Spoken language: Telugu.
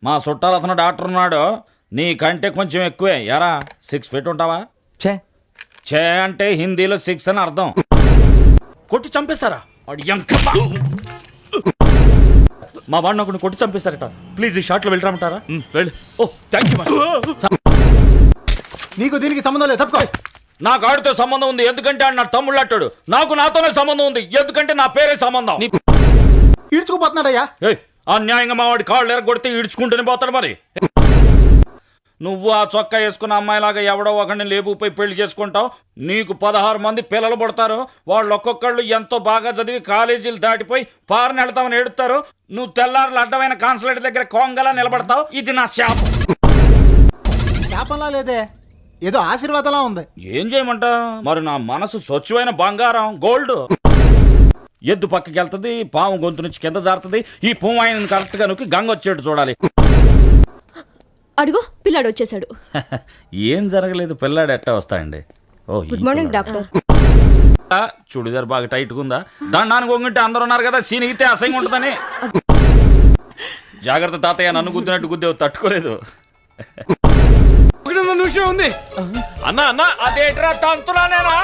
మా చుట్టాలు అతను డాక్టర్ ఉన్నాడు, నీకంటే కొంచెం ఎక్కువే. ఎరా 6 feet ఉంటావా? ఛే చే అంటే హిందీలో 6 అని అర్థం. కొట్టి చంపేశారా? వాడు ఎంకమ్మా. మా వాడిని ఒకటి కొట్టి చంపేశారట. ప్లీజ్ ఈ షాట్లో వెళ్ళరామంటారా? వెళ్ళు. ఓ థ్యాంక్ యూ. నీకు దీనికి సంబంధం లేదు, తప్పుకో. నాకు ఆడితో సంబంధం ఉంది, ఎందుకంటే ఆడు నా తమ్ముళ్ళు అట్టాడు. నాకు నాతోనే సంబంధం ఉంది, ఎందుకంటే నా పేరే సంబంధం. ఈడ్చుకుపోతున్నాడయ్యా. అన్యాయంగా మా వాడి కాళ్ళు ఎరగొడితే ఈడ్చుకుంటూనే పోతాడు. మరి నువ్వు ఆ చొక్కా వేసుకున్న అమ్మాయిలాగా ఎవడో ఒకరిని లేపుపోయి పెళ్లి చేసుకుంటావు. నీకు 16 మంది పిల్లలు పుడతారు. వాళ్ళు ఒక్కొక్కళ్ళు ఎంతో బాగా చదివి కాలేజీలు దాటిపోయి పారని వెళ్తామని ఏడుతారు. నువ్వు తెల్లారులు అడ్డమైన కాన్సులేట్ దగ్గర కోంగలా నిలబడతావు. ఇది నా శాపం. శాపంలా లేదే, ఏదో ఆశీర్వాదంలా ఉంది. ఏం చేయమంట? మరి నా మనసు స్వచ్ఛమైన బంగారం, గోల్డ్. ఎద్దు పక్కకి వెళ్తుంది, పాము గొంతు నుంచి కింద జారుతుంది. ఈ పువ్వు ఆయన కరెక్ట్ గా నొక్కి గంగ వచ్చేట్టు చూడాలి. అడుగు, పిల్లాడు వచ్చేసాడు. ఏం జరగలేదు, పిల్లాడు ఎట్టా వస్తాయండి. Good morning doctor. చుడిదార్ బాగా టైట్ ఉందా? దండానికి ఒంగితే అందరు ఉన్నారు కదా, సీనిగితే అసహ్యంగా ఉంటుందని. జాగ్రత్త తాతయ్య, నన్ను గుద్దినట్టు గుద్దేవు, తట్టుకోలేదు. విషయం ఉంది. అన్నా అన్నా అదేట్రా తంతురానేనా?